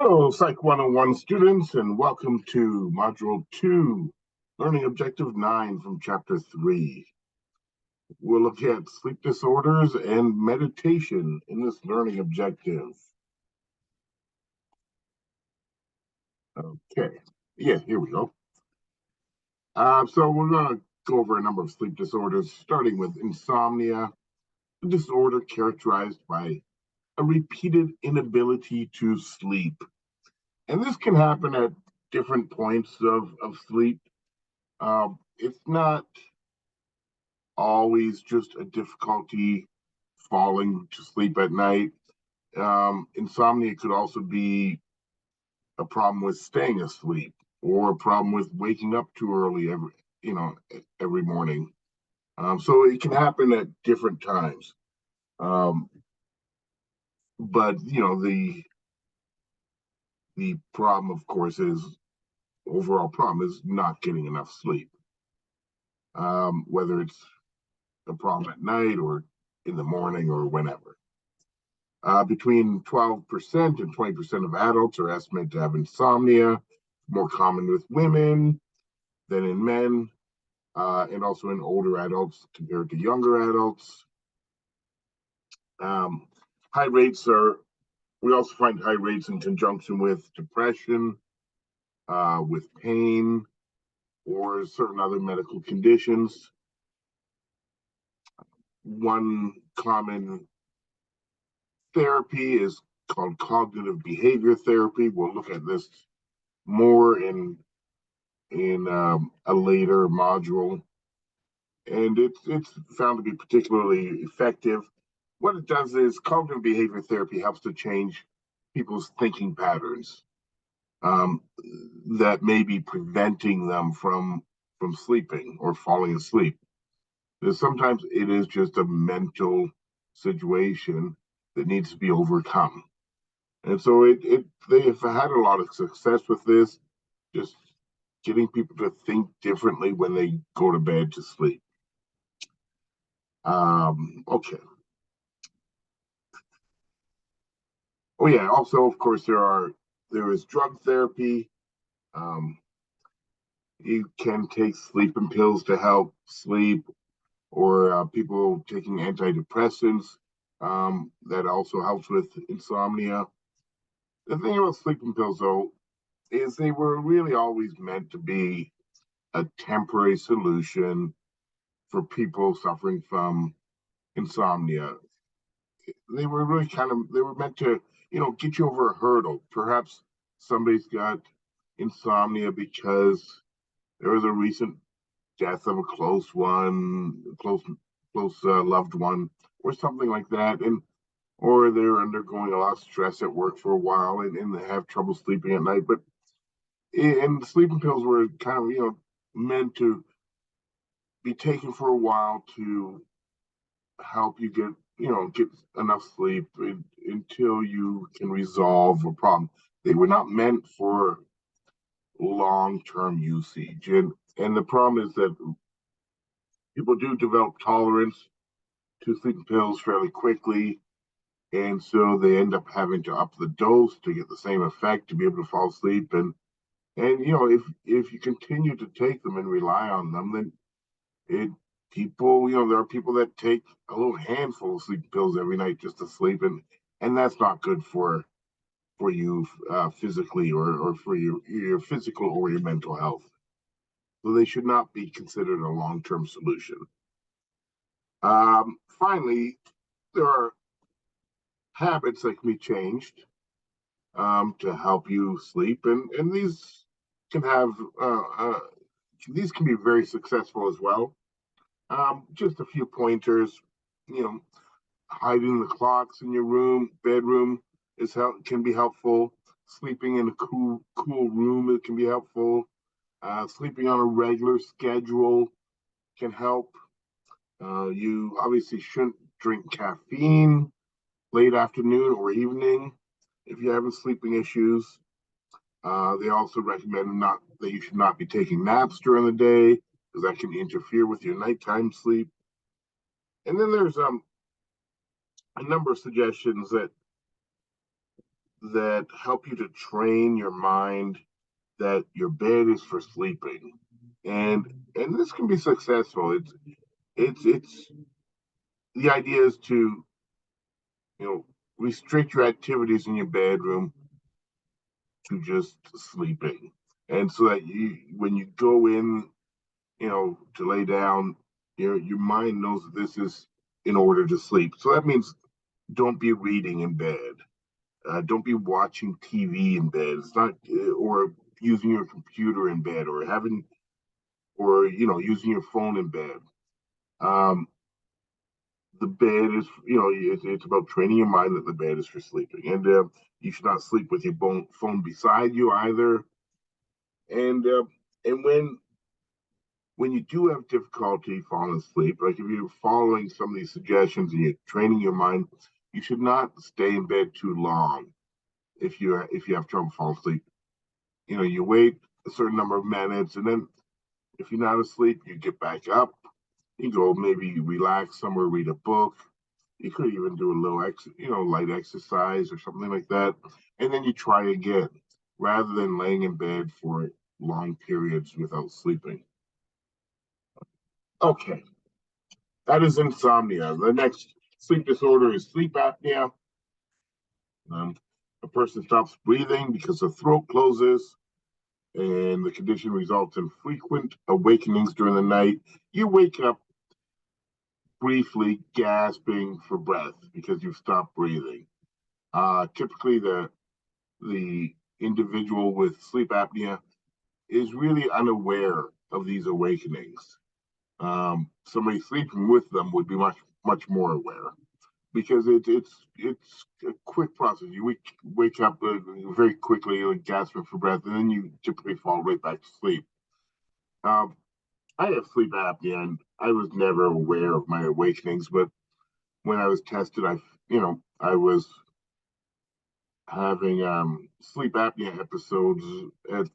Hello, Psych 101 students, and welcome to Module 2, Learning Objective 9 from Chapter 3. We'll look at sleep disorders and meditation in this learning objective. Okay, here we go. So we're going to go over a number of sleep disorders, starting with insomnia, a disorder characterized by a repeated inability to sleep. And this can happen at different points of sleep. It's not always just a difficulty falling to sleep at night. Insomnia could also be a problem with staying asleep or a problem with waking up too early every morning. So it can happen at different times. But the problem, of course, overall problem is not getting enough sleep. Whether it's a problem at night or in the morning or whenever. Between 12% and 20% of adults are estimated to have insomnia, more common with women than in men, and also in older adults compared to younger adults. We also find high rates in conjunction with depression, with pain, or certain other medical conditions. One common therapy is called cognitive behavior therapy. We'll look at this more in a later module, and it's found to be particularly effective. What it does is cognitive behavior therapy helps to change people's thinking patterns that may be preventing them from sleeping or falling asleep. Because sometimes it is just a mental situation that needs to be overcome. And so they've had a lot of success with this, just getting people to think differently when they go to bed to sleep. Okay. Oh yeah. Also, of course, there is drug therapy. You can take sleeping pills to help sleep, or people taking antidepressants that also helps with insomnia. The thing about sleeping pills, though, is they were really always meant to be a temporary solution for people suffering from insomnia. They were meant to, get you over a hurdle. Perhaps somebody's got insomnia because there was a recent death of a close loved one, or something like that, or they're undergoing a lot of stress at work for a while and they have trouble sleeping at night. And the sleeping pills were kind of, meant to be taken for a while to help you get enough sleep until you can resolve a problem. They were not meant for long-term usage, and the problem is that people do develop tolerance to sleeping pills fairly quickly, and so they end up having to up the dose to get the same effect to be able to fall asleep. And if you continue to take them and rely on them, then there are people that take a little handful of sleeping pills every night just to sleep, and that's not good for you physically or for your physical or your mental health. So they should not be considered a long-term solution. Finally, there are habits that can be changed to help you sleep, and these can have these can be very successful as well. Just a few pointers, hiding the clocks in your bedroom can be helpful. Sleeping in a cool room, it can be helpful. Sleeping on a regular schedule can help. You obviously shouldn't drink caffeine late afternoon or evening if you're having sleeping issues. They also recommend that you should not be taking naps during the day, because that can interfere with your nighttime sleep. And then there's a number of suggestions that that help you to train your mind that your bed is for sleeping, and this can be successful. It's the idea is to, you know, restrict your activities in your bedroom to just sleeping, and so that you, when you go in, you know, to lay down, your mind knows that this is in order to sleep. So that means don't be reading in bed. Don't be watching TV in bed. It's not, or using your computer in bed, or having, or using your phone in bed. Um, the bed is, it's about training your mind that the bed is for sleeping, and you should not sleep with your phone beside you either. And when you do have difficulty falling asleep, like if you're following some of these suggestions and you're training your mind, you should not stay in bed too long. If you have trouble falling asleep, you wait a certain number of minutes, and then if you're not asleep, you get back up. You go maybe relax somewhere, read a book. You could even do a little light exercise or something like that, and then you try again, rather than laying in bed for long periods without sleeping. Okay, that is insomnia. The next sleep disorder is sleep apnea. Um, a person stops breathing because the throat closes, and the condition results in frequent awakenings during the night. You wake up briefly gasping for breath because you've stopped breathing. Typically, the individual with sleep apnea is really unaware of these awakenings. Somebody sleeping with them would be much more aware, because it's a quick process. You wake up very quickly, like gasping for breath, and then you typically fall right back to sleep. Um, I have sleep apnea, and I was never aware of my awakenings. But when I was tested, I was having sleep apnea episodes at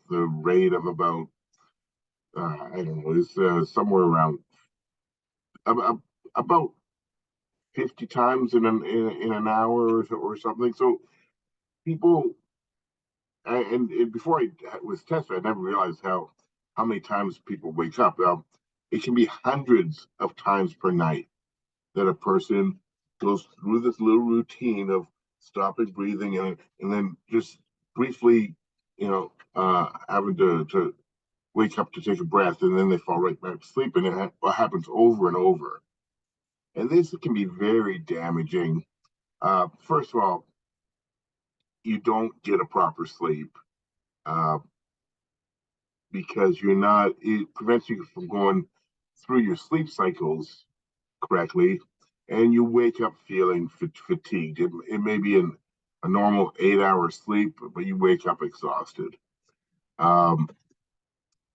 the rate of about, I don't know, it's somewhere around about, about 50 times in an hour or something. So people, and before I was tested, I never realized how many times people wake up. It can be hundreds of times per night that a person goes through this little routine of stopping breathing, and then just briefly, having to wake up to take a breath, and then they fall right back to sleep, and it happens over and over. And this can be very damaging. First of all, you don't get a proper sleep, uh, because it prevents you from going through your sleep cycles correctly, and you wake up feeling fatigued. It may be a normal 8 hour sleep, but you wake up exhausted. Um,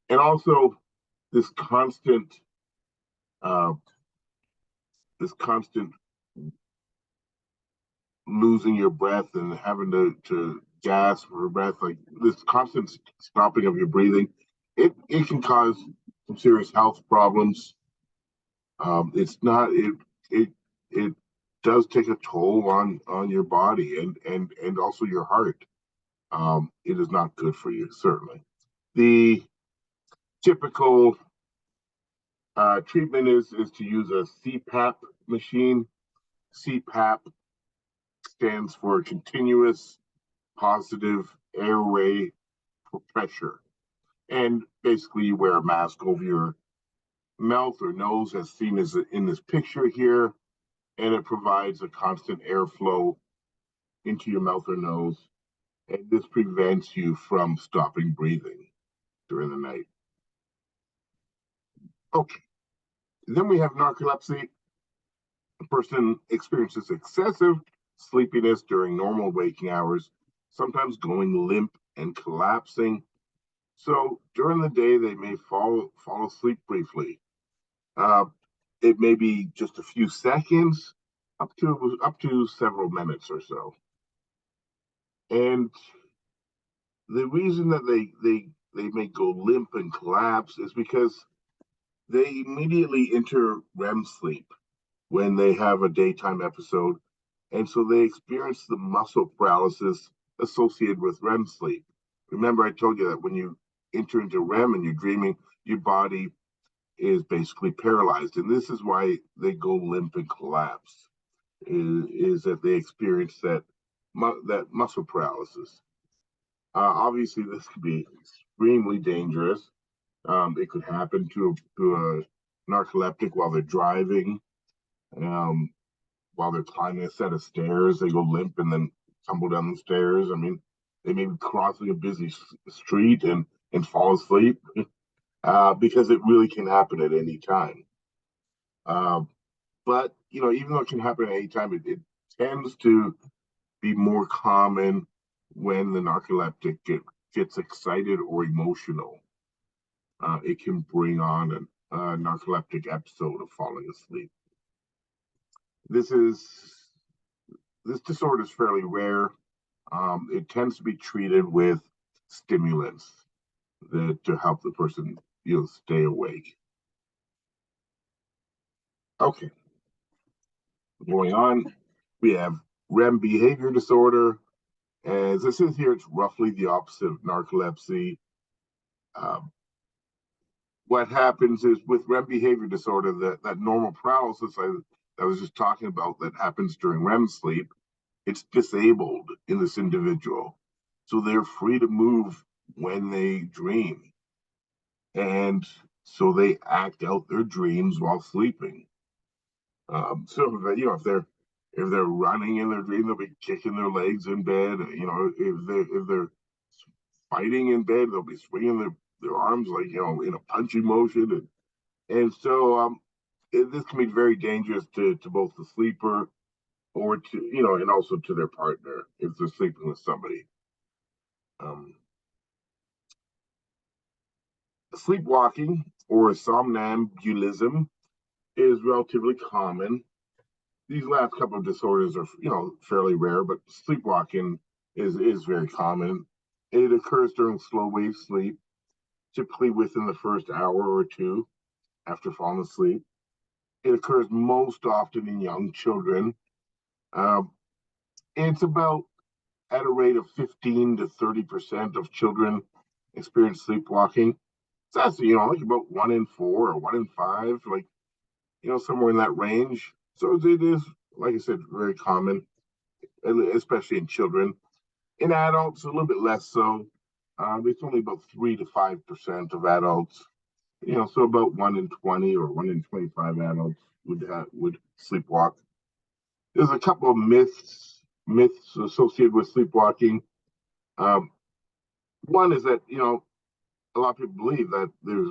and also, this constant, uh, this constant losing your breath and having to gasp for breath, like this constant stopping of your breathing, it can cause some serious health problems. It's not it it does take a toll on your body, and also your heart. It is not good for you, certainly. The typical treatment is to use a CPAP machine. CPAP stands for continuous positive airway pressure, and basically you wear a mask over your mouth or nose, as seen as in this picture here, and it provides a constant airflow into your mouth or nose, and this prevents you from stopping breathing during the night. Okay, then we have narcolepsy. A person experiences excessive sleepiness during normal waking hours, sometimes going limp and collapsing. So during the day, they may fall asleep briefly. Uh, it may be just a few seconds, up to several minutes or so. And the reason that they may go limp and collapse is because they immediately enter REM sleep when they have a daytime episode, And so they experience the muscle paralysis associated with REM sleep. Remember, I told you that when you enter into REM and you're dreaming, your body is basically paralyzed. And this is why they go limp and collapse, is that they experience that muscle paralysis. Obviously, this could be extremely dangerous. It could happen to a narcoleptic while they're driving, um, while they're climbing a set of stairs. They go limp and then tumble down the stairs. I mean, they may be crossing a busy street and fall asleep, because it really can happen at any time. Uh, but even though it can happen at any time, it tends to be more common when the narcoleptic gets excited or emotional. It can bring on a narcoleptic episode of falling asleep. This is this disorder is fairly rare. It tends to be treated with stimulants to help the person stay awake. Okay, going on, we have REM behavior disorder. As I said here, it's roughly the opposite of narcolepsy. Um, what happens is with REM behavior disorder, that normal paralysis I was just talking about that happens during REM sleep, it's disabled in this individual. So they're free to move when they dream. And so they act out their dreams while sleeping. So if they're running in their dream, they'll be kicking their legs in bed. If they're fighting in bed, they'll be swinging their arms like in a punching motion, and so this can be very dangerous to both the sleeper or and also to their partner if they're sleeping with somebody. Um, Sleepwalking or somnambulism is relatively common. These last couple of disorders are fairly rare, but sleepwalking is very common. It occurs during slow wave sleep, typically within the first hour or two after falling asleep. It occurs most often in young children. Um, it's about at a rate of 15 to 30% of children experience sleepwalking. So that's like about 1 in 4 or 1 in 5, like somewhere in that range. So it is, like I said, very common, especially in children. In adults, a little bit less so. It's only about 3 to 5% of adults. So about 1 in 20 or 1 in 25 adults would sleepwalk. There's a couple of myths associated with sleepwalking. Um, One is that a lot of people believe that there's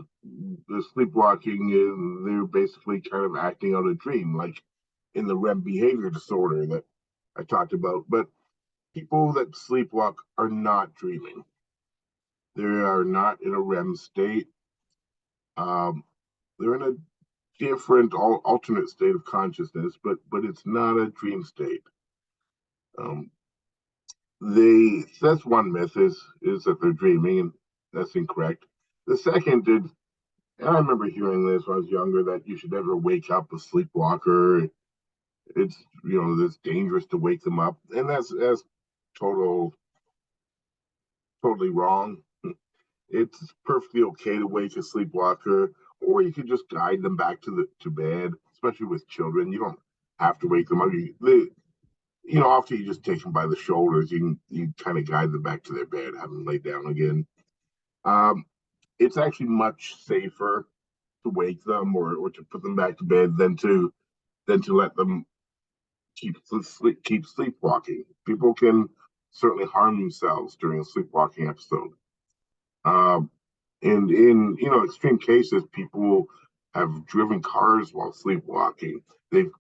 the sleepwalking is they're basically kind of acting out a dream, like in the REM behavior disorder that I talked about. But people that sleepwalk are not dreaming. They are not in a REM state. Um, they're in a different alternate state of consciousness, but it's not a dream state. Um, that's one myth is that they're dreaming, and that's incorrect. The second is, and I remember hearing this when I was younger, that you should never wake up a sleepwalker. It's dangerous to wake them up, and that's total totally wrong. It's perfectly okay to wake a sleepwalker, or you could just guide them back to bed. Especially with children, you don't have to wake them up. After you just take them by the shoulders, you kind of guide them back to their bed, have them lay down again. Um, it's actually much safer to wake them or to put them back to bed than to let them keep sleepwalking. People can certainly harm themselves during a sleepwalking episode. Um, and in extreme cases, people have driven cars while sleepwalking. They've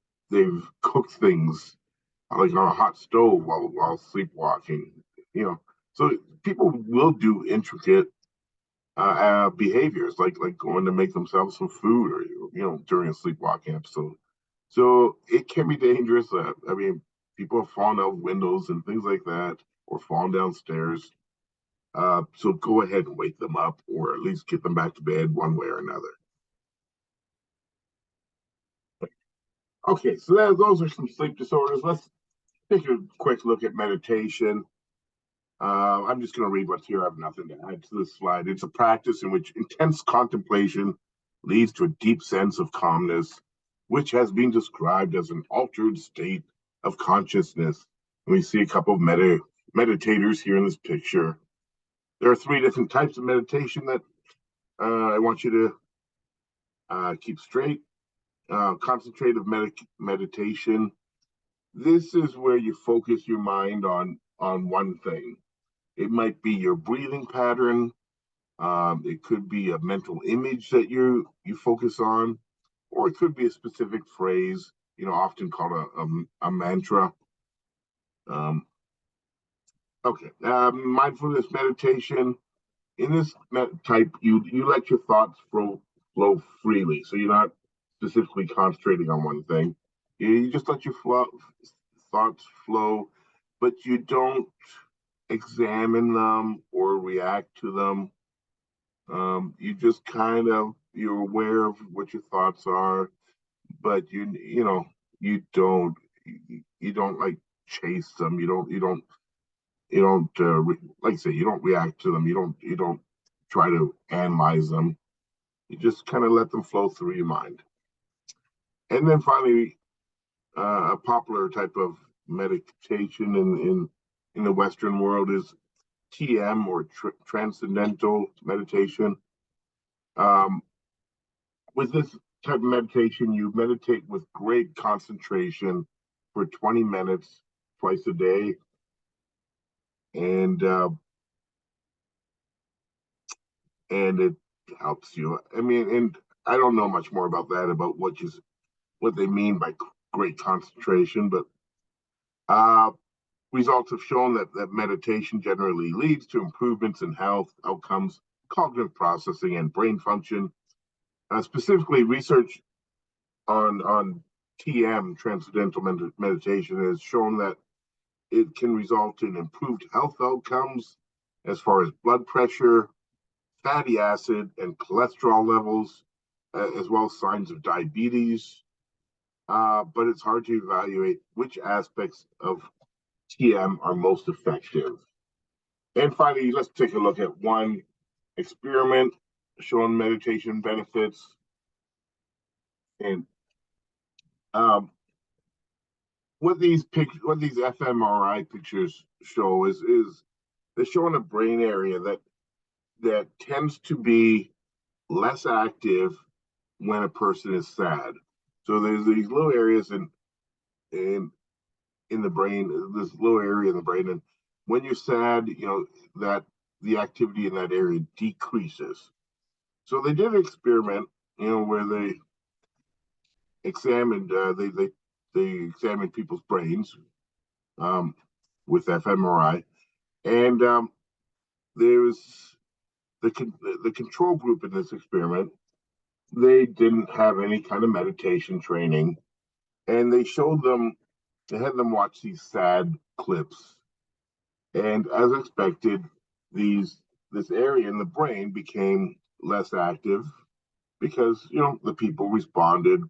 cooked things like on a hot stove while sleepwalking. You know, so people will do intricate behaviors like going to make themselves some food or during a sleepwalking episode. So it can be dangerous. I mean, people have fallen out of windows and things like that, or fallen downstairs. So go ahead and wake them up, or at least get them back to bed one way or another. Okay, so those are some sleep disorders. take a quick look at meditation. I'm just going to read what's here. I have nothing to add to this slide. It's a practice in which intense contemplation leads to a deep sense of calmness, which has been described as an altered state of consciousness. And we see a couple of meditators here in this picture. There are three different types of meditation that I want you to keep straight. Concentrative meditation. This is where you focus your mind on one thing. It might be your breathing pattern. It could be a mental image that you focus on, or it could be a specific phrase, often called a mantra. Okay, mindfulness meditation. In this type, you let your thoughts flow freely, so you're not specifically concentrating on one thing. You just let your thoughts flow, but you don't examine them or react to them. You just you're aware of what your thoughts are, but you don't like chase them. Like I say, you don't react to them. You don't try to analyze them. You just kind of let them flow through your mind. And then finally, a popular type of meditation in the Western world is TM, or transcendental meditation. With this type of meditation, you meditate with great concentration for 20 minutes twice a day, and it helps you. I mean, and I don't know much more about that, about what they mean by great concentration, but results have shown that meditation generally leads to improvements in health outcomes, cognitive processing, and brain function. Specifically, research on TM, transcendental meditation, has shown that it can result in improved health outcomes as far as blood pressure, fatty acid, and cholesterol levels, as well as signs of diabetes. But it's hard to evaluate which aspects of TM are most effective. And finally, let's take a look at one experiment showing meditation benefits. And what these fMRI pictures show is they're showing a brain area that tends to be less active when a person is sad. So there's these little areas in the brain, this little area in the brain, and when you're sad, that the activity in that area decreases. So they did an experiment, where they examined they examined people's brains with fMRI, and there was the control group in this experiment. They didn't have any kind of meditation training, and they had them watch these sad clips, and as expected, this area in the brain became less active because the people responded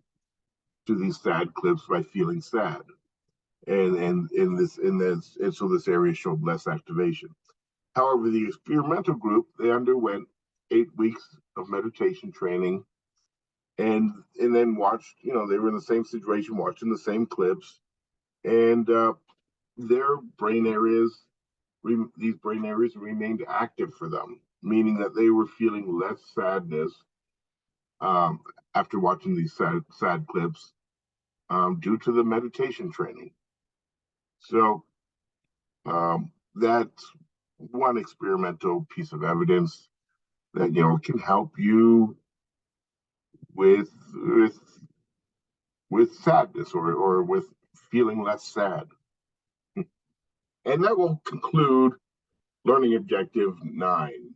to these sad clips by feeling sad, and so this area showed less activation. However, the experimental group, they underwent 8 weeks of meditation training, and then watched. They were in the same situation, watching the same clips, and their brain areas, these brain areas remained active for them, meaning that they were feeling less sadness after watching these sad clips due to the meditation training. So that's one experimental piece of evidence that can help you with sadness, or with feeling less sad. And that will conclude learning objective 9.